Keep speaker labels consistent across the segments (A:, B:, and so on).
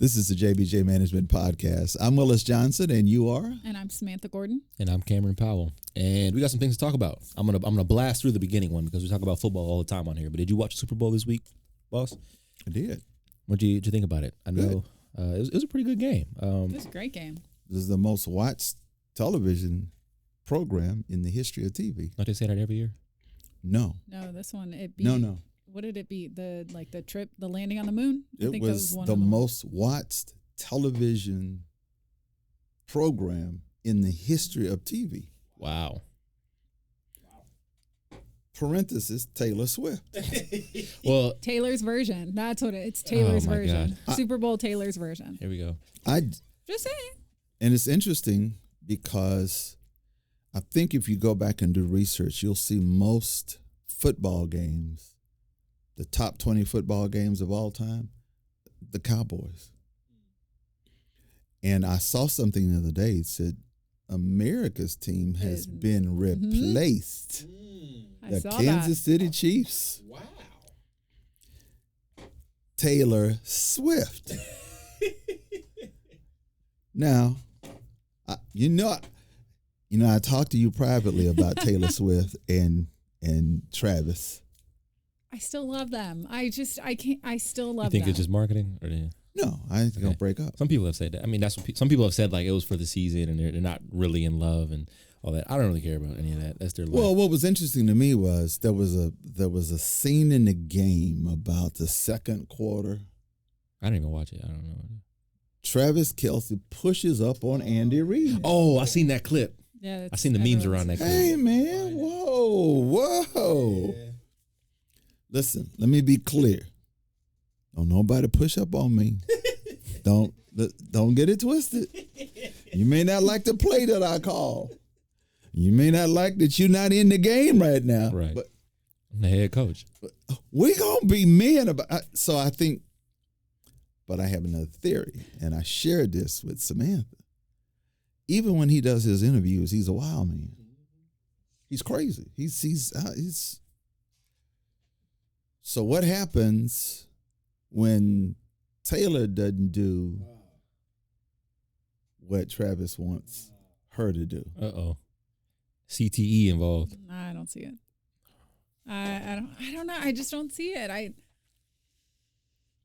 A: This is the JBJ Management Podcast. I'm Willis Johnson, and you are?
B: And I'm Samantha Gordon.
C: And I'm Camron Powell. And we got some things to talk about. I'm gonna blast through the beginning one because we talk about football all the time on here. But did you watch the Super Bowl this week, boss?
A: I did.
C: What'd you think about it? I know it was a pretty good game.
B: It was a great game.
A: This is the most watched television program in the history of TV.
C: Don't they say that every year?
A: No.
B: No, this one it beat.
A: No.
B: What did it beat? The trip, the landing on the moon. I think
A: It
B: that
A: was
B: one
A: the
B: of them.
A: most watched television program in the history of TV.
C: Wow.
A: Parenthesis, Taylor Swift.
C: Well,
B: Taylor's version. That's what it's. Taylor's
C: my
B: version.
A: God.
B: Super Bowl Taylor's version.
C: here we go.
B: Just saying.
A: And it's interesting because I think if you go back and do research, you'll see most football games, the top 20 football games of all time, the Cowboys. And I saw something the other day. It said America's team has been replaced.
B: I
A: The
B: saw
A: Kansas City Chiefs.
C: Wow.
A: Taylor Swift. Now, I talked to you privately about Taylor Swift and Travis.
B: I still love them. I still
C: You
B: love
C: think
B: them.
C: it's just marketing, or
A: No, I ain't gonna break up.
C: some people have said that? I mean, that's what some people have said. Like it was for the season, and they're not really in love and all that. I don't really care about any of that. That's their life.
A: Well, what was interesting to me was there was a scene in the game about the second quarter.
C: I didn't even watch it. I don't know.
A: Travis Kelce pushes up on Andy Reid.
C: Oh, I seen that clip.
B: Yeah,
C: I seen the memes around that clip.
A: Hey man, whoa. Listen, let me be clear. Don't nobody push up on me. Don't get it twisted. You may not like the play that I call. You may not like that you're not in the game right now.
C: Right.
A: But
C: I'm the head coach.
A: we're gonna be men about. So I think. But I have another theory, and I shared this with Samantha. Even when he does his interviews, he's a wild man. He's crazy. He's. So what happens when Taylor doesn't do what Travis wants her to do?
C: CTE involved.
B: I don't see it. I don't know. I just don't see it.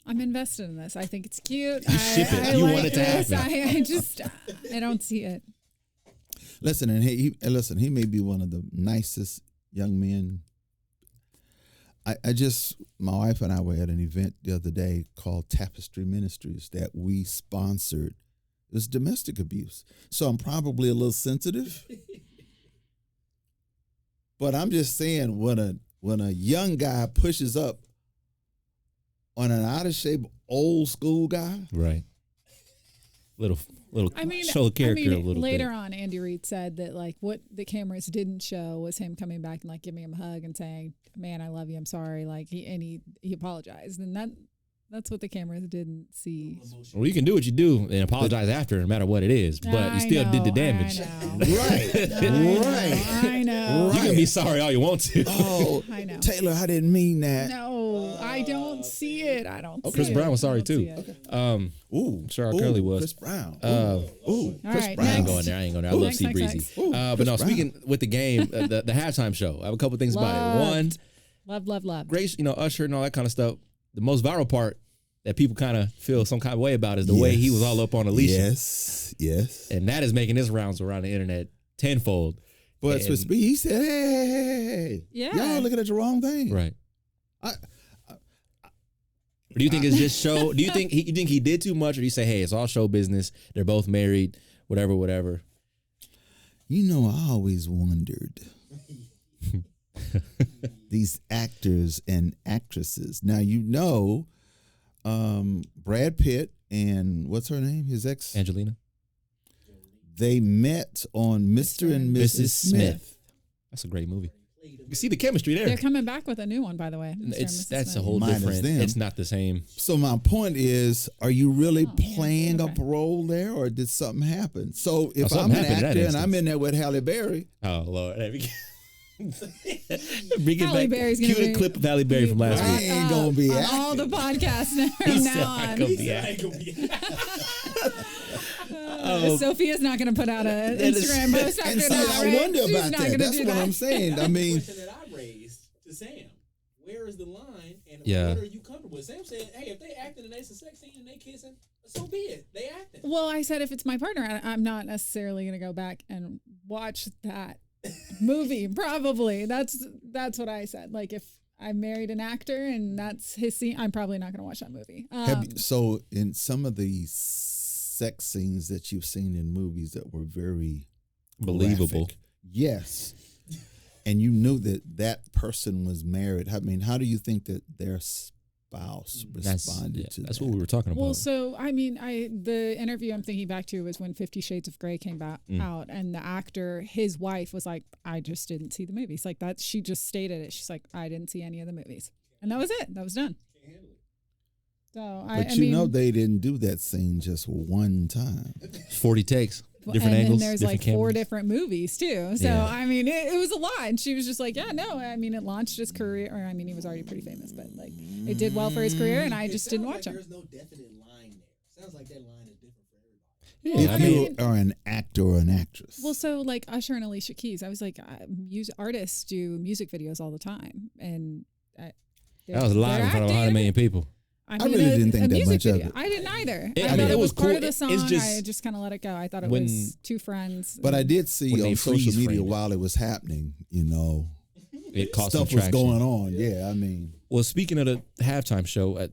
B: I'm invested in this. I think it's cute.
C: You ship it. You want it to happen.
B: I don't see it.
A: Listen, and he may be one of the nicest young men. My wife and I were at an event the other day called Tapestry Ministries that we sponsored. It was domestic abuse. So I'm probably a little sensitive. But I'm just saying when a young guy pushes up on an out of shape old school guy.
C: Right. Little show character a little
B: later
C: bit.
B: on, Andy Reid said that like what the cameras didn't show was him coming back and like giving him a hug and saying, "Man, I love you. I'm sorry." Like he apologized, and that's what the cameras didn't see.
C: Well, you can do what you do and apologize after, no matter what it is, but you still did the damage.
A: Right.
B: I know.
C: You can be sorry all you want to.
A: Oh,
B: I know.
A: Taylor, I didn't mean that.
B: No, I don't see it. I don't.
C: Chris
B: see
C: Brown
B: it.
C: was sorry
B: I don't see
C: too.
B: it.
A: Ooh,
C: Charles Curley was.
A: Chris Brown.
B: All
A: Chris
B: right,
A: Brown.
C: I ain't
B: next.
C: going there. I love
B: Next,
C: C
B: next,
C: Breezy.
B: next.
C: But
A: Chris
C: no,
A: Brown.
C: speaking with the game, the halftime show, I have a couple things about it. One,
B: Love.
C: Grace, Usher and all that kind of stuff. The most viral part that people kind of feel some kind of way about is the way he was all up on Alicia.
A: Yes.
C: And that is making his rounds around the internet tenfold.
A: But
C: And-
A: he said, hey,
B: Yeah.
A: y'all looking at the wrong thing.
C: Right. Or do you think it's just show? Do you think he did too much, or do you say, hey, it's all show business? They're both married, whatever.
A: I always wondered these actors and actresses. Now Brad Pitt and what's her name? His ex
C: Angelina.
A: They met on Mr. and Mrs. Smith.
C: That's a great movie. You see the chemistry there.
B: They're coming back with a new one, by the way. Mr. and Mrs.
C: That's a
B: Smith.
C: whole
A: Minus
C: different.
A: them.
C: It's not the same.
A: So my point is, are you really
B: Oh,
A: playing
B: okay.
A: a role there, or did something happen? So if
C: something
A: I'm an
C: happened in that
A: actor and I'm
C: instance.
A: in there with Halle Berry,
C: Oh Lord. Bring it
B: Halle
C: back.
B: Berry's
C: Cue
B: gonna
C: the
B: be-
C: clip of Halle Berry from last
A: I
C: week.
A: ain't gonna be
B: on
A: acting.
B: all the podcasts
C: He
B: from
C: said,
B: now
C: "I
B: on.
C: gonna be acting."
B: Sophia's not going to put out an
C: That is-
B: Instagram post after
A: And see,
B: that,
A: I
B: right?
A: wonder
B: She's
A: about
B: not
A: that.
B: gonna
A: That's
B: do
A: what
B: that.
A: I'm saying. I mean,
D: question that I raised to Sam. Where is the line, and
C: Yeah.
D: what are you comfortable with? Sam said, "Hey, if they acting and it's a sex scene and they kissing, so be it. They acting."
B: Well, I said if it's my partner, I'm not necessarily going to go back and watch that movie. Probably that's what I said. Like if I married an actor and that's his scene, I'm probably not going to watch that movie.
A: so in some of the sex scenes that you've seen in movies that were very
C: Believable.
A: graphic, yes, and you knew that person was married. I mean, how do you think that their spouse responded to
C: that's
A: that?
C: what we were talking about.
B: Well, so I mean, the interview I'm thinking back to was when 50 Shades of Grey came out, and the actor, his wife, was like, "I just didn't see the movies." Like that, she just stated it. She's like, "I didn't see any of the movies," and that was it. That was done. So
A: But
B: I
A: you
B: mean,
A: know they didn't do that scene just one time.
C: 40 takes, different
B: and
C: angles,
B: then there's
C: different
B: like 4
C: cameras.
B: different movies too. So
C: Yeah.
B: I mean, it was a lot. And she was just like, "Yeah, no." I mean, it launched his career. Or I mean, he was already pretty famous, but like it did well for his career, and I just didn't watch him.
D: There's no definite line there. Sounds like that line is different for everybody.
C: Yeah,
A: If
C: I mean,
A: you are an actor or an actress,
B: Well, so like Usher and Alicia Keys, I was like, artists do music videos all the time, and
C: that was live in front of 100 million people.
B: I
A: really didn't think
B: a
A: that
B: music
A: much of
B: video.
A: it.
B: I didn't either.
C: I
B: I
C: mean,
B: thought
C: it
B: it
C: was
B: was part
C: cool.
B: of the
C: It's
B: song.
C: just-
B: I just kind of let it go. I thought it
C: when-
B: was two friends.
A: but I did see
C: When they
A: on social
C: freeze
A: media
C: framed it.
A: while it was happening, you know,
C: It caught
A: stuff
C: some
A: was
C: traction.
A: going on. Yeah, I mean,
C: Well, speaking of the halftime show,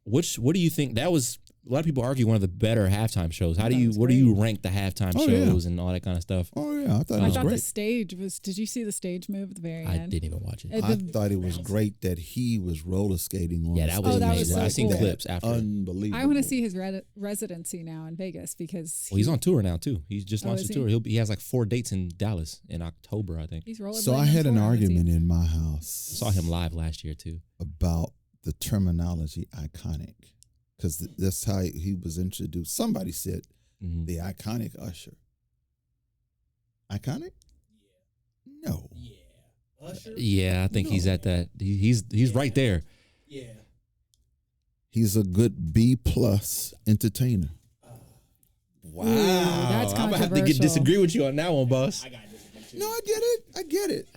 C: what do you think that was? A lot of people argue one of the better halftime shows. How do
B: thought it
C: you
B: was
C: what do you
B: great.
C: rank the halftime
A: Oh, yeah.
C: shows and all that kind of stuff?
A: oh yeah, I thought it
B: I
A: was
B: thought the
A: great.
B: stage was. Did you see the stage move at the very
C: I
B: end?
C: didn't even watch it.
B: It-
A: I
B: the-
A: thought it was great that he was roller skating on.
C: Yeah,
A: the
C: that was
B: Oh, that was
C: amazing.
B: so
C: I seen
B: cool.
C: clips after.
A: Unbelievable.
B: I want to see his residency now in Vegas because
C: Well, he's on tour now too. He's just
B: Oh,
C: launched
B: is
C: a
B: he?
C: tour. He has like 4 dates in Dallas in October, I think.
B: he's rolling.
A: So I had an argument in my house
C: Saw him live last year too.
A: about the terminology iconic, because that's how he was introduced. Somebody said
C: Mhm.
A: the iconic Usher. Iconic? No.
D: Yeah. Usher?
C: Yeah, I think he's
A: No.
C: at that. He's right there.
D: Yeah.
A: He's a good B+ entertainer.
C: Wow,
B: that's
C: I'm gonna have to
B: controversial.
C: disagree with you on that one, boss.
D: I got this.
A: No, I get it.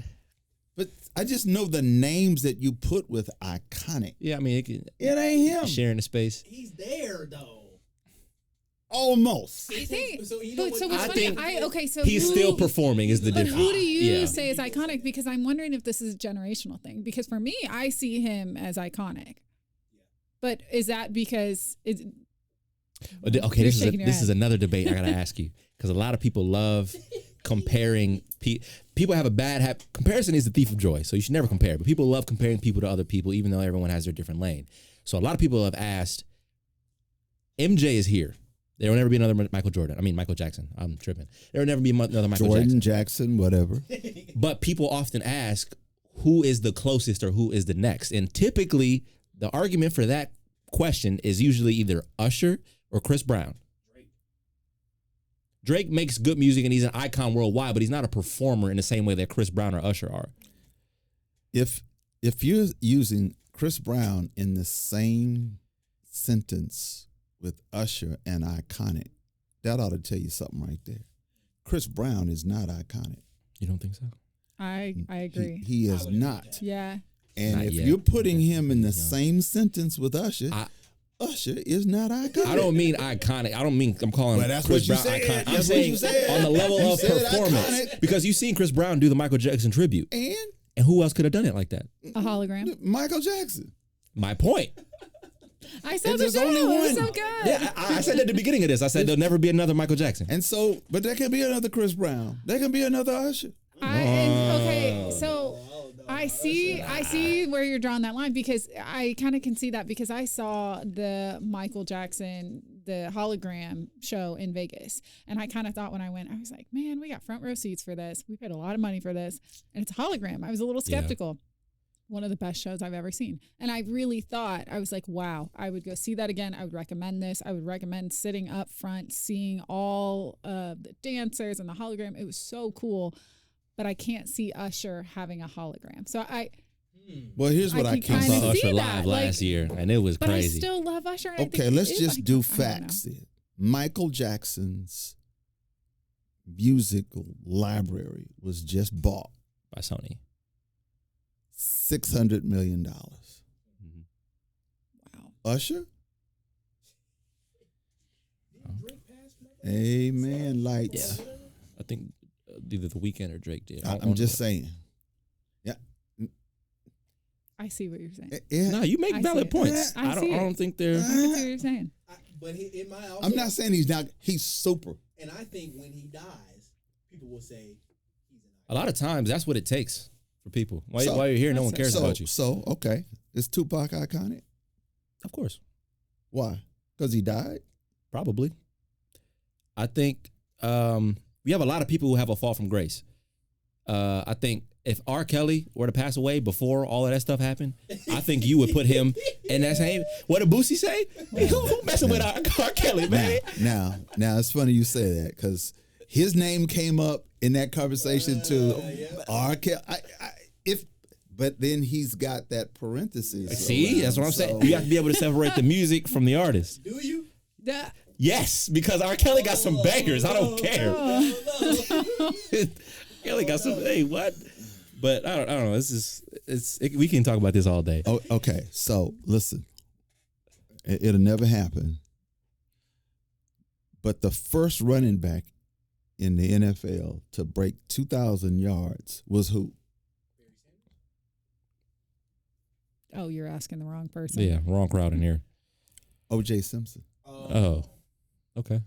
A: But I just know the names that you put with iconic.
C: Yeah, I mean,
A: It ain't him.
C: sharing the space.
D: He's there though.
A: Almost.
B: I think.
D: So you know
B: But so
D: what-
B: what's
C: I
B: funny?
C: think
B: Okay, so
C: He's
B: who-
C: still performing. Is the
B: But
C: difference?
B: who do you
C: Yeah.
B: say is iconic? Because I'm wondering if this is a generational thing. Because for me, I see him as iconic. But is that because it's
C: Okay,
B: You're
C: this
B: shaking your
C: is
B: head.
C: another debate I gotta ask you, because a lot of people love comparing. People have a bad comparison is the thief of joy, so you should never compare. But people love comparing people to other people, even though everyone has their different lane. So a lot of people have asked. MJ is here. There will never be another Michael Jackson. I'm tripping. There will never be another Michael
A: Jordan
C: Jackson.
A: Jackson, whatever.
C: But people often ask, who is the closest or who is the next? And typically, the argument for that question is usually either Usher or Chris Brown. Drake makes good music and he's an icon worldwide, but he's not a performer in the same way that Chris Brown or Usher are.
A: If you're using Chris Brown in the same sentence with Usher and iconic, that ought to tell you something right there. Chris Brown is not iconic.
C: You don't think so?
B: I agree.
A: He is not.
B: Yeah.
A: And
C: Not
A: if
C: yet.
A: you're putting him in the
C: Yeah.
A: same sentence with Usher, Usher is not iconic.
C: I don't mean iconic. I don't mean I'm calling
A: Well, that's
C: Chris
A: what you
C: Brown
A: said.
C: iconic. I'm
A: That's what
C: saying
A: you said.
C: on the level
A: You
C: of
A: said
C: performance.
A: iconic.
C: Because you've seen Chris Brown do the Michael Jackson tribute. And who else could have done it like that?
B: A hologram.
A: Michael Jackson.
C: My point.
B: I saw
A: And
B: the
A: there's
B: show.
A: only
B: It was
A: one.
B: so good.
C: Yeah, I said at the beginning of this, I said there'll never be another Michael Jackson.
A: And so, but there can be another Chris Brown. There can be another Usher.
B: Okay, so I see where you're drawing that line, because I kind of can see that, because I saw the Michael Jackson, the hologram show in Vegas, and I kind of thought when I went, I was like, man, we got front row seats for this. We paid a lot of money for this, and it's a hologram. I was a little skeptical. One of the best shows I've ever seen. And I really thought, I was like, wow, I would go see that again. I would recommend this. I would recommend sitting up front, seeing all the dancers and the hologram. It was so cool. but I can't see Usher having a hologram. So
A: Well, here's what I
B: can
A: can't
B: kinda
C: saw
A: see.
B: see
C: Usher
B: that,
C: live
B: like-
C: last year, and it was
B: but
C: crazy.
B: I still love Usher. And I
A: Okay,
B: think
A: let's
B: it is
A: just
B: like-
A: do
B: I don't
A: facts
B: know.
A: then. Michael Jackson's musical library was just bought
C: By Sony.
A: $600 million.
B: Wow.
A: Usher? Amen. Lights.
C: Yeah. I think either The Weeknd or Drake did.
A: I'm just saying. Yeah.
B: I see what you're saying.
A: Yeah.
C: No, you make
B: I see
C: valid
B: it.
C: points.
B: I
C: I
B: see
C: don't
B: it.
C: think they're.
B: I can see what you're saying.
D: But it might also.
A: I'm not saying he's not. He's super.
D: And I think when he dies, people will say he's an
C: A lot of times, that's what it takes for people. While
A: So-
C: you're here, no one
B: That's
C: cares
A: So,
C: about you.
A: so okay. Is Tupac iconic?
C: Of course,
A: Why? Because he died?
C: probably. I think we have a lot of people who have a fall from grace. I think if R. Kelly were to pass away before all of that stuff happened, I think you would put him in that same. What did Boosie say? Who messing with R. Kelly, man?
A: Now, it's funny you say that because his name came up in that conversation too. R. Kelly. But then he's got that parenthesis.
C: See, that's what I'm saying. You have to be able to separate the music from the artist.
D: Do you?
C: Yes, because R. Kelly got some bangers. I don't care. Kelly got some. Hey, what? But I don't know. We can talk about this all day.
A: Oh, okay. So listen, it'll never happen. But the first running back in the NFL to break 2,000 yards was who?
B: Oh, you're asking the wrong person.
C: Yeah, wrong crowd in here.
A: O.J. Simpson.
C: Oh, okay.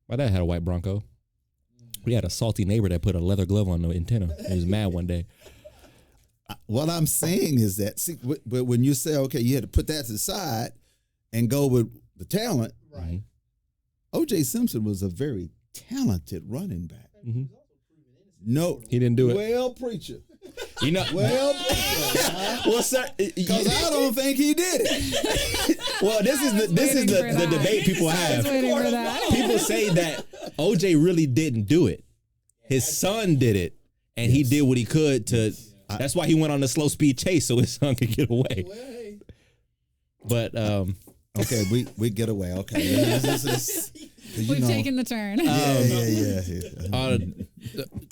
C: My dad had a white Bronco. We had a salty neighbor that put a leather glove on the antenna. He was mad one day.
A: What I'm saying is that, see, when you say, okay, you had to put that to the side and go with the talent,
D: Right.
A: O.J. Simpson was a very talented running back.
C: Mm-hmm.
A: No,
C: He didn't do it.
A: well, preacher.
C: You know,
A: Well, preacher.
C: well, sir,
A: Because I don't think he did it.
C: well, this is the
B: waiting for
C: the
B: that.
C: debate people
B: I was
C: have.
B: waiting for that.
C: People say that OJ really didn't do it. His son did it, and he did what he could to. That's why he went on the slow speed chase so his son could get away.
D: Well, hey.
C: But
A: Okay, we get away. Okay. This is- 'cause you
B: We've
A: know-
B: taken the turn.
A: Yeah.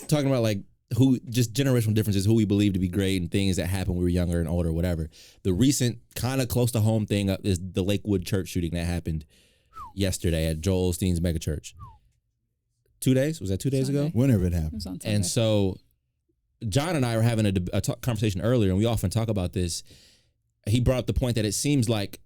C: talking about like who just generational differences, who we believe to be great, and things that happened when we were younger and older, whatever. The recent kind of close to home thing is the Lakewood church shooting that happened yesterday at Joel Osteen's megachurch. 2 days? Was that 2 days ago?
B: Sunday.
A: Whenever it
B: It
A: happens.
B: was on Sunday.
C: And so John and I were having a conversation earlier, and we often talk about this. He brought up the point that it seems like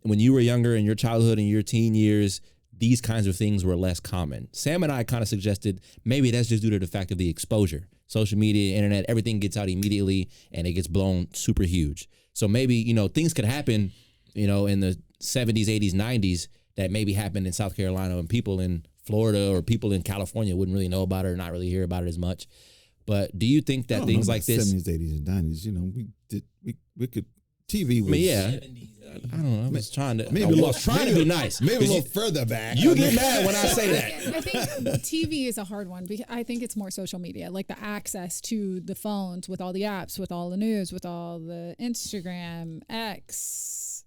C: when you were younger, in your childhood and your teen years, these kinds of things were less common. Sam and I kind of suggested maybe that's just due to the fact of the exposure. Social media, internet, everything gets out immediately and it gets blown super huge. So maybe, things could happen, in the 70s, 80s, 90s that maybe happened in South Carolina, and people in Florida or people in California wouldn't really know about it or not really hear about it as much. But do you think that things like this...
A: 70s, 80s, and 90s, we could... TV was...
C: I mean, yeah. I don't know. I was trying to...
A: Maybe
C: I
A: a little
C: was trying to be nice.
A: Maybe a
C: 'Cause
A: little further back.
C: You get mad when I say that.
B: I think TV is a hard one because I think it's more social media, like the access to the phones with all the apps, with all the news, with all the Instagram, X,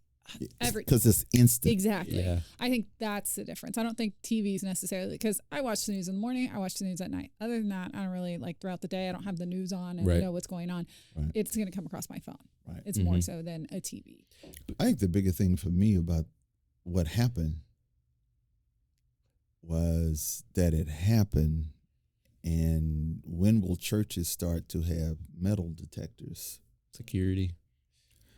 A: Because it's instant.
B: Exactly.
C: Yeah.
B: I think that's the difference. I don't think TV is necessarily, because I watch the news in the morning, I watch the news at night. Other than that, I don't really, like, throughout the day, I don't have the news on and
C: Right.
B: know what's going on.
A: Right.
B: It's going to come across my phone.
A: Right.
B: It's more so than a TV.
A: I think the bigger thing for me about what happened was that it happened, and when will churches start to have metal detectors?
C: Security.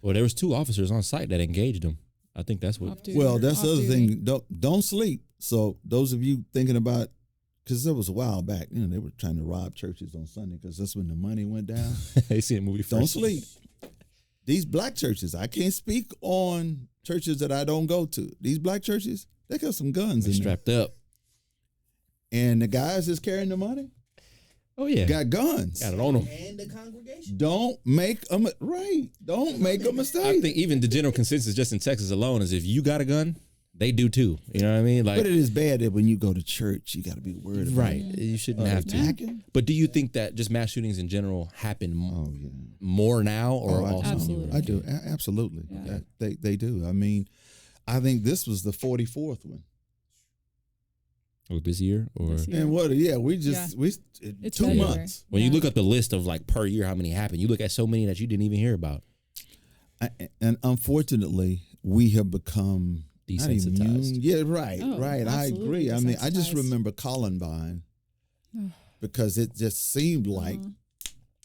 C: Well, there was 2 officers on site that engaged him. I think that's what...
B: Off-duty
A: Well,
B: or
A: that's the other
B: off-duty.
A: thing. Don't sleep. So those of you thinking about, because there was a while back, they were trying to rob churches on Sunday because that's when the money went down.
C: They see a movie first.
A: Don't sleep. These black churches, I can't speak on churches that I don't go to. These black churches, they got some guns
C: They
A: in there.
C: strapped up.
A: And the guys that's carrying the money
C: Oh, yeah.
A: got guns.
C: Got it on them.
D: And the congregation.
A: Don't make a Don't make a mistake.
C: I think even the general consensus just in Texas alone is if you got a gun, they do too. You know what I mean? Like,
A: But it is bad that when you go to church, you got to be worried about
C: right. You shouldn't have to.
A: attacking.
C: But do you think that just mass shootings in general happen
A: Oh yeah.
C: more now or
A: I-
C: also?
B: Absolutely.
A: I do. Absolutely.
B: Yeah.
A: They do. I mean, I think this was the 44th one.
C: This year or
B: This year.
A: And what? Yeah, we
B: It's
A: 2
B: everywhere.
A: months.
C: when you
B: Yeah.
C: look up the list of like per year how many happen, you look at so many that you didn't even hear about.
A: And unfortunately, we have become not
C: Desensitized.
A: immune. Yeah, right,
B: Oh,
A: right. I
B: absolutely
A: agree. I mean, I just
B: desensitized.
A: remember Columbine because it just seemed like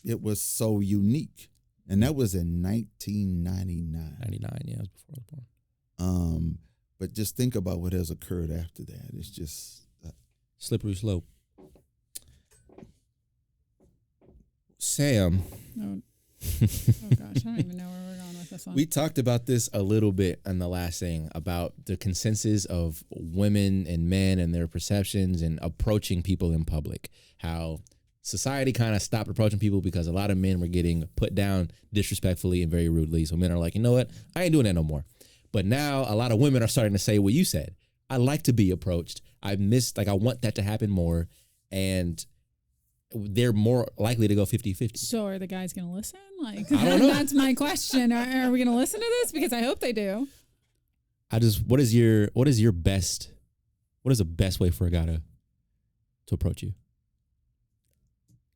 A: it was so unique, and that was in 1999.
C: 99, yeah, it was before I was born.
A: But just think about what has occurred after that. It's just
C: Slippery slope. Sam,
B: Oh gosh, I don't even know where we're going with this one.
C: we talked about this a little bit in the last thing about the consensus of women and men and their perceptions and approaching people in public. How society kind of stopped approaching people because a lot of men were getting put down disrespectfully and very rudely. So men are like, you know what? I ain't doing that no more. But now a lot of women are starting to say what you said. I like to be approached. I want that to happen more. And they're more likely to go 50-50.
B: So are the guys going to listen? Like,
C: I don't know.
B: That's my question. Are we going to listen to this? Because I hope they do.
C: What is the best way for a guy to approach you?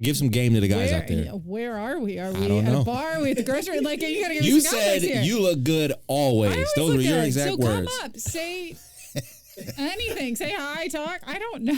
C: Give some game to the guys out there.
B: Where are we? Are
C: I
B: we
C: don't
B: at
C: know.
B: a bar? Are we at the grocery? Like, you got to give
C: You
B: me some
C: said
B: context here.
C: you look good always.
B: I always
C: Those
B: look
C: were your
B: good.
C: exact
B: so
C: words.
B: come up, say anything. Say hi, talk. I don't know.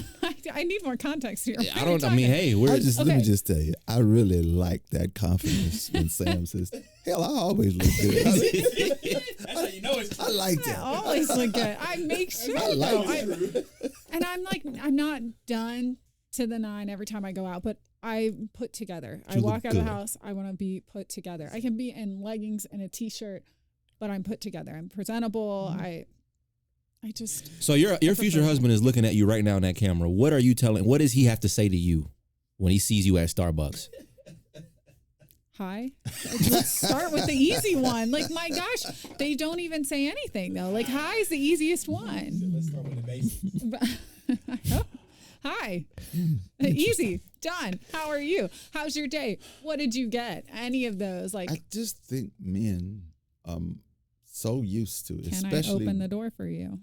B: I need more context here.
C: I mean, hey, we're
A: let
B: Okay.
A: me just tell you, I really like that confidence when Sam says, "Hell, I always look good."
D: That's how you know it's
A: I like
B: I
A: that.
B: always look good. I make sure.
A: I like
B: though. And I'm like, I'm not done to the nine every time I go out, but I put together. I
A: You
B: walk
A: look
B: out of the
A: good.
B: house. I want to be put together. I can be in leggings and a t-shirt, but I'm put together. I'm presentable.
A: Mm-hmm.
B: I just
C: So your future husband is looking at you right now on that camera. What does he have to say to you when he sees you at Starbucks?
B: hi. Let's start with the easy one. Like, my gosh, they don't even say anything though. Like, hi is the easiest one.
D: Let's start with the basics.
B: Hi. Easy. Done. How are you? How's your day? What did you get? Any of those? Like,
A: I just think men so used to,
B: can
A: especially
B: I open the door for you?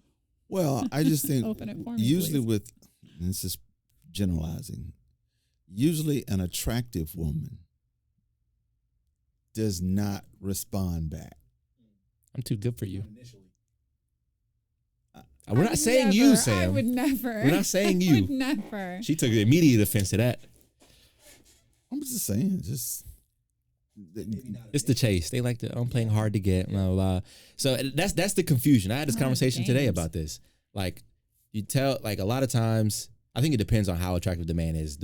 A: well, I just think
B: Open it for me,
A: usually
B: please.
A: with, and this is generalizing, usually an attractive woman does not respond back.
C: I'm too good for you.
D: Initially.
C: We're not
B: I'd
C: saying
B: never.
C: you,
B: I
C: Sam.
B: would never.
C: We're not saying
B: I would
C: you.
B: never.
C: She took immediate offense to that.
A: I'm just saying, just
C: It's the chase. They like I'm playing hard to get, blah, blah, blah. So that's the confusion. I had this
B: Hard
C: conversation today
B: games.
C: about this. Like, you tell, like, a lot of times, I think it depends on how attractive the man is,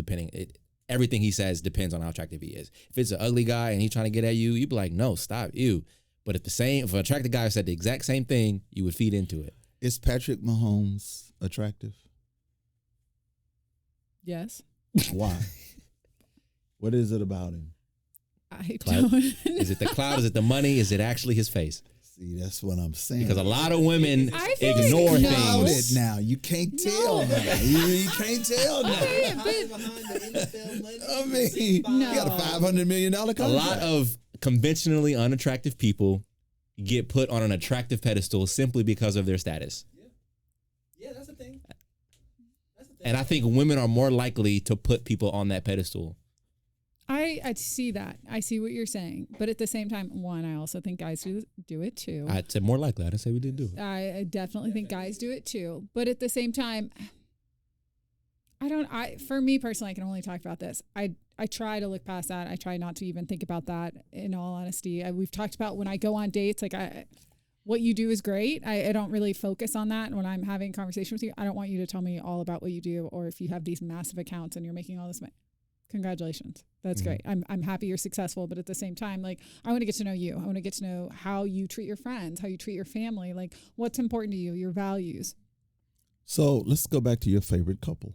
C: everything he says depends on how attractive he is. If it's an ugly guy and he's trying to get at you, you'd be like, no, stop, you. But if an attractive guy said the exact same thing, you would feed into it.
A: is Patrick Mahomes attractive?
B: Yes.
A: Why? What is it about him?
B: I
C: Clout?
B: don't.
C: Is it the clout? Is it the money? Is it actually his face?
A: See, that's what I'm saying.
C: Because a lot of women
B: I feel like
C: ignore
B: no.
A: Clouded
C: things.
A: now. You can't tell
B: No.
A: now. You can't tell now.
B: Okay, but
D: Behind the NFL money.
A: I mean,
B: No.
A: he got a $500 million contract.
C: A lot of conventionally unattractive people get put on an attractive pedestal simply because of their status.
D: Yeah, that's the thing. That's the thing.
C: And I think women are more likely to put people on that pedestal.
B: I see that. I see what you're saying. But at the same time, one, I also think guys do it too.
C: I'd say more likely. I didn't say we didn't do it.
B: I definitely think guys do it too. But at the same time, for me personally, I can only talk about this. I try to look past that. I try not to even think about that, in all honesty. We've talked about when I go on dates, like what you do is great. I don't really focus on that. And when I'm having a conversation with you, I don't want you to tell me all about what you do, or if you have these massive accounts and you're making all this money. Congratulations. That's great. I'm happy you're successful. But at the same time, like, I want to get to know you. I want to get to know how you treat your friends, how you treat your family, like what's important to you, your values.
A: So let's go back to your favorite couple,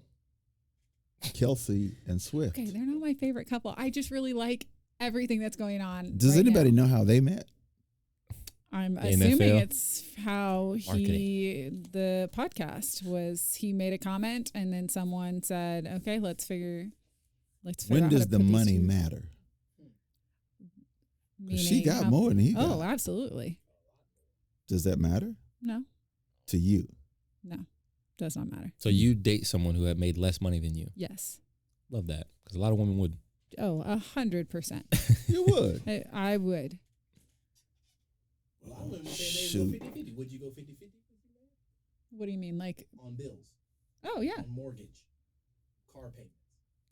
A: Kelsey and Swift.
B: Okay, they're not my favorite couple. I just really like everything that's going on.
A: Does
B: right
A: anybody
B: now.
A: know how they met?
B: I'm
C: The
B: assuming
C: NFL?
B: it's how the podcast was. He made a comment and then someone said, okay, let's figure
A: When
B: out
A: does
B: how to
A: the
B: put these
A: money
B: two-
A: matter? 'Cause she
B: meaning
A: got
B: how-
A: more than he got.
B: Oh, absolutely.
A: Does that matter
B: No,
A: to you?
B: does not matter.
C: So you date someone who had made less money than you.
B: Yes.
C: Love that. Because a lot of women would.
B: Oh, 100%.
A: You would.
B: I would.
D: Well, I wouldn't say
A: Shoot.
D: they go 50-50. Would you go 50-50
B: What do you mean? Like,
D: on bills,
B: oh, yeah.
D: on mortgage, car payments?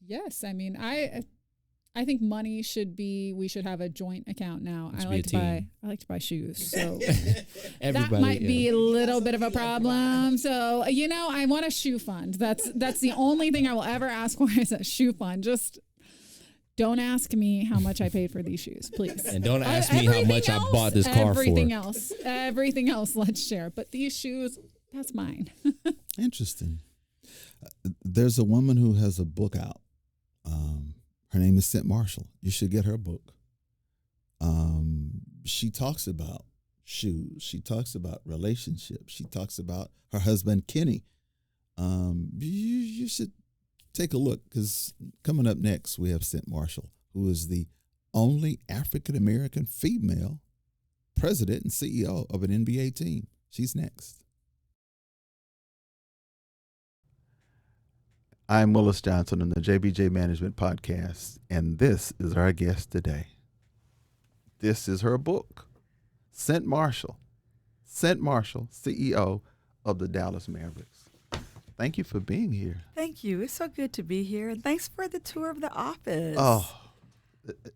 B: Yes. I mean, I think money we should have a joint account now.
C: Let's
B: I
C: be a
B: like to buy shoes. So
C: Everybody,
B: that might be
C: yeah.
B: a little bit of a problem. So, I want a shoe fund. That's the only thing I will ever ask for is a shoe fund. Just don't ask me how much I paid for these shoes, please.
C: And don't ask me how much I bought this car for.
B: Everything else, let's share. But these shoes, that's mine.
A: Interesting. There's a woman who has a book out. Her name is CYNT MARSHALL. You should get her book. She talks about shoes. She talks about relationships. She talks about her husband, Kenny. You should take a look because coming up next, we have CYNT MARSHALL, who is the only African-American female president and CEO of an NBA team. She's next. I'm Willis Johnson on the JBJ Management Podcast, and this is our guest today. This is her book, CYNT MARSHALL, CEO of the Dallas Mavericks. Thank you for being here.
E: Thank you. It's so good to be here. And thanks for the tour of the office.
A: Oh,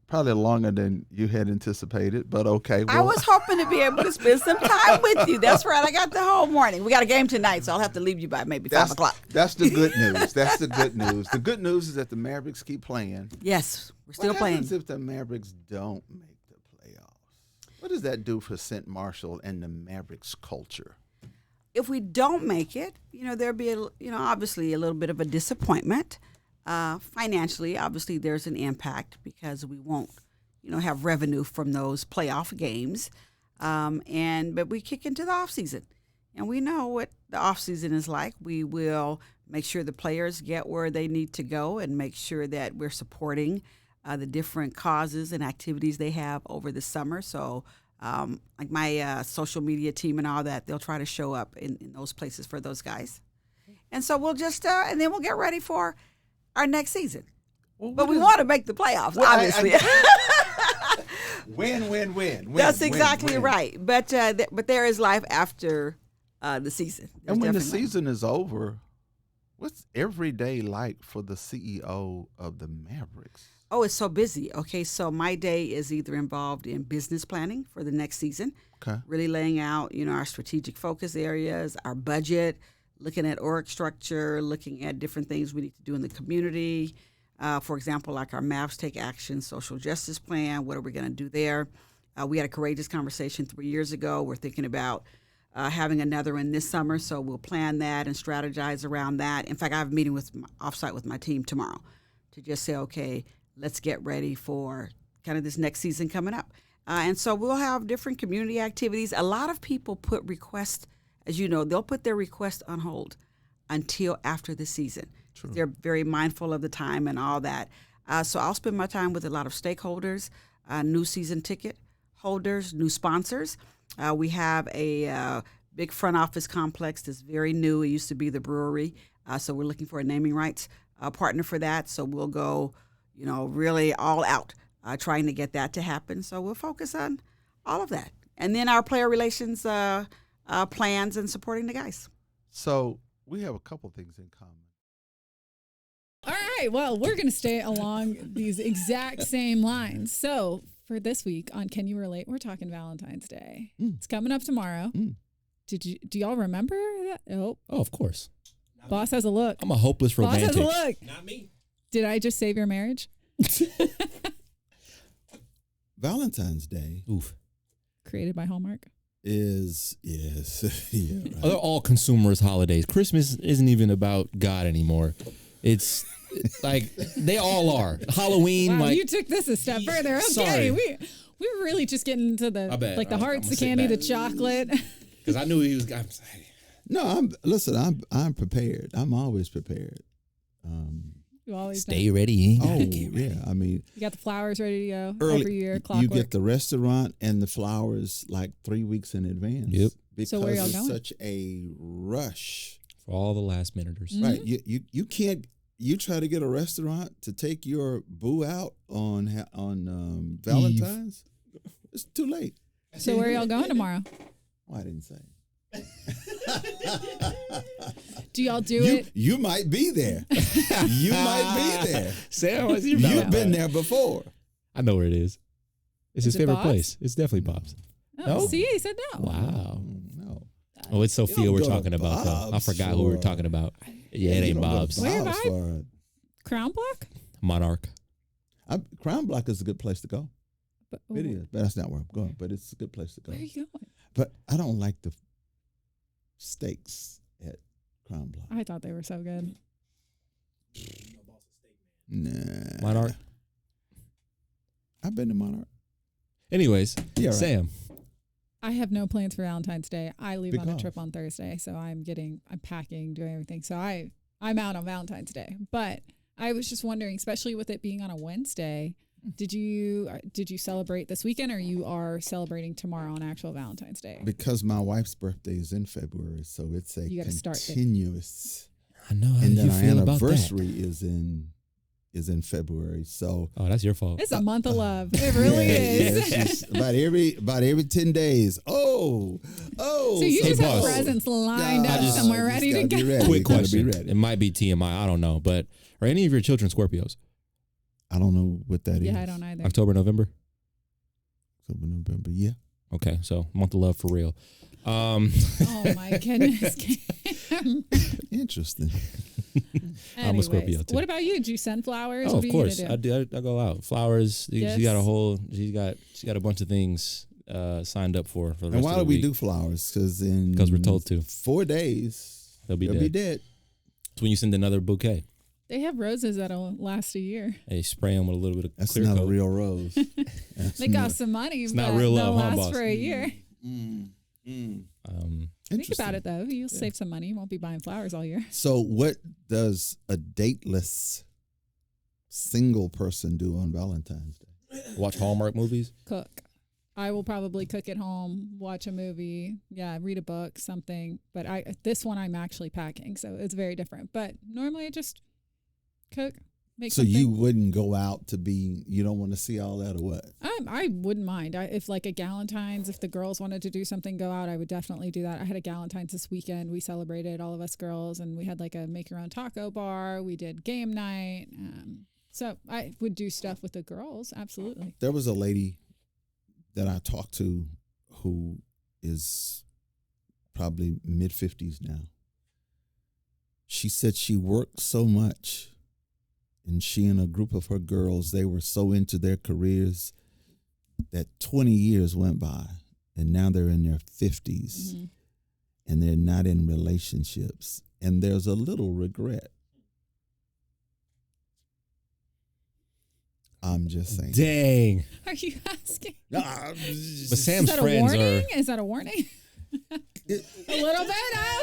A: probably longer than you had anticipated, but okay.
E: I was hoping to be able to spend some time with you. That's right. I got the whole morning. We got a game tonight, so I'll have to leave you by maybe 5 o'clock.
A: That's the good news. That's the good news. The good news is that the Mavericks keep playing.
E: Yes, we're still
A: What
E: playing.
A: happens if the Mavericks don't make the playoffs? What does that do for CYNT MARSHALL and the Mavericks culture?
E: If we don't make it, there'll be, obviously a little bit of a disappointment. Financially, obviously, there's an impact because we won't, have revenue from those playoff games. But we kick into the off season, and we know what the off season is like. We will make sure the players get where they need to go and make sure that we're supporting the different causes and activities they have over the summer. So, like my social media team and all that, they'll try to show up in those places for those guys. And so we'll just, and then we'll get ready for our next season.
A: Well,
E: but we want to make the playoffs, obviously.
A: Win.
E: That's exactly right. But there is life after the season. There's
A: And when the
E: definitely life.
A: season is over, what's every day like for the CEO of the Mavericks?
E: Oh, it's so busy. Okay, so my day is either involved in business planning for the next season,
A: Okay.
E: really laying out, our strategic focus areas, our budget, looking at org structure, looking at different things we need to do in the community. For example, like our Mavs Take Action social justice plan. What are we going to do there? We had a courageous conversation 3 years ago. We're thinking about having another one this summer, so we'll plan that and strategize around that. In fact, I have a meeting offsite with my team tomorrow to just say, okay, let's get ready for kind of this next season coming up. And so we'll have different community activities. A lot of people put requests, as you know, they'll put their request on hold until after the season.
A: True.
E: They're very mindful of the time and all that. So I'll spend my time with a lot of stakeholders, new season ticket holders, new sponsors. We have a big front office complex that's very new. It used to be the brewery. So we're looking for a naming rights partner for that. So we'll go, really all out trying to get that to happen. So we'll focus on all of that. And then our player relations plans and supporting the guys.
A: So we have a couple things in common.
B: All right. Well, we're going to stay along these exact same lines. So for this week on Can You Relate, we're talking Valentine's Day. It's coming up tomorrow. Do y'all remember that? Oh,
C: Oh, of course.
B: boss has a look.
C: I'm a hopeless
B: Boss has
C: romantic.
B: a look.
D: Not me.
B: Did I just save your marriage?
A: Valentine's Day
C: Oof.
B: Created by Hallmark.
A: is yeah. Right.
C: They're all consumers holidays. Christmas isn't even about God anymore. It's Like they all are. Halloween,
B: Wow,
C: like
B: you took this a step further. Okay,
C: sorry.
B: we were really just getting into the
C: I bet.
B: like the
C: I'm
B: hearts,
C: gonna
B: the
C: sit
B: candy, the
C: back.
B: chocolate.
C: because I knew he was. I'm sorry.
A: No, I'm prepared. I'm always prepared.
B: You always
C: Stay ready.
A: Oh yeah, I mean,
B: You got the flowers ready to go
A: early
B: every year.
A: you
B: Clockwork.
A: get the restaurant and the flowers like 3 weeks in advance.
C: Yep.
A: Because
B: So where y'all
A: it's
B: going?
A: such a rush.
C: For all the last minuters.
B: Mm-hmm.
A: Right. You can't. You try to get a restaurant to take your boo out on Valentine's. It's too late.
B: So where y'all going tomorrow?
A: Oh, I didn't say.
B: Do y'all do it?
A: You might be there. You might be there.
C: Sam, what's your
A: You've been there before.
C: I know where it is. It's
B: Is
C: his
B: it
C: favorite
B: Bob's?
C: place. It's definitely Bob's.
B: Oh,
C: No?
B: see, he said no.
C: Wow.
A: No.
C: Oh, it's Sophia
A: don't
C: we're
A: go to
C: talking about, though. I
A: Bob's
C: forgot who we were
A: for-
C: talking about. Yeah, it
A: You
C: ain't
A: don't go to
C: Bob's.
B: Where
A: Bob's
B: Vibe?
A: for-
B: Crown Block?
C: Monarch.
A: Crown Block is a good place to go.
B: But,
A: It is. But that's not where I'm going. But it's a good place to go.
B: Where are you going?
A: But I don't like the steaks at Crown Block.
B: I thought they were so good.
A: Nah.
C: Monarch.
A: I've been to Monarch.
C: Anyways,
A: Yeah, right.
C: Sam.
B: I have no plans for Valentine's Day. I leave on a
A: Because?
B: trip on Thursday, so I'm packing, doing everything. So I'm out on Valentine's Day. But I was just wondering, especially with it being on a Wednesday, did you celebrate this weekend, or you are celebrating tomorrow on actual Valentine's Day?
A: Because my wife's birthday is in February, so it's a
B: You gotta start the-
A: continuous.
C: I know how
A: And
C: you
A: then our
C: feel about that.
A: anniversary is in February. So
C: Oh, that's your fault.
B: It's a month of love. It really
A: yeah,
B: is.
A: it's just about every 10 days. Oh.
B: So you just have
C: boss.
B: presents lined up
A: just-
B: somewhere
A: just
B: ready to
A: gotta
B: go.
A: be ready.
C: Quick
A: Gotta
C: question.
A: Be ready.
C: It might be TMI. I don't know. But are any of your children Scorpios?
A: I don't know what that is.
B: Yeah, I don't either.
C: October, November?
A: October, November. Yeah.
C: Okay, so month of love for real.
B: Oh my goodness.
A: Interesting.
C: I'm a Scorpio,
B: Anyways,
C: too.
B: what about you? Did you send flowers?
C: Oh,
B: What
C: of
B: are you gonna
C: course.
B: do?
C: I go out. Flowers. She
B: Yes.
C: got a bunch of things signed up for the rest
A: And why
C: of
A: do
C: the
A: we
C: week.
A: do flowers? Because
C: we're told to.
A: 4 days,
C: They'll be
A: they'll
C: dead.
A: be dead.
C: It's when you send another bouquet.
B: They have roses that'll last a year.
C: They spray them with a little bit of
A: That's
C: clear
A: not
C: coat.
A: a real rose.
B: They got some money, but
C: not real
B: they'll
C: love, huh,
B: last
C: boss?
B: for a year. Think about it though. You'll save some money. You won't be buying flowers all year.
A: So, what does a dateless single person do on Valentine's Day?
C: Watch Hallmark movies.
B: Cook. I will probably cook at home, watch a movie, read a book, something. But this one I'm actually packing, so it's very different. But normally I just cook, make
A: So
B: something.
A: you wouldn't go out to be? You don't want to see all that, or what?
B: I wouldn't mind. If like a Galentine's, if the girls wanted to do something, go out, I would definitely do that. I had a Galentine's this weekend. We celebrated, all of us girls, and we had like a make your own taco bar. We did game night. So I would do stuff with the girls. Absolutely.
A: There was a lady that I talked to who is probably mid-50s now. She said she worked so much, and she and a group of her girls, they were so into their careers that 20 years went by, and now they're in their 50s, and they're not in relationships, and there's a little regret. I'm just saying.
C: Dang.
B: Are you asking?
C: But
B: Is
C: Sam's
B: that a
C: friends
B: warning?
C: are.
B: Is that a warning? A little bit?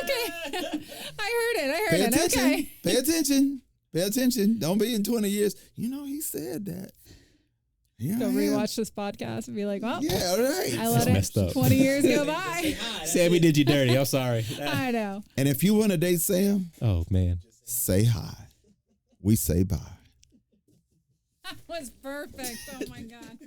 B: Okay. I heard it.
A: Pay attention.
B: Okay.
A: Pay attention. Pay attention. Don't be in 20 years. You know, he said that. Yeah,
B: Go rewatch this podcast and be like, well,
A: Yeah, right.
B: I let
C: messed
B: it
C: up.
B: 20 years go by.
C: Sammy did you dirty. I'm sorry.
B: I know.
A: And if you want to date Sam,
C: Oh, man.
A: say hi. We say bye.
B: That was perfect. Oh my God.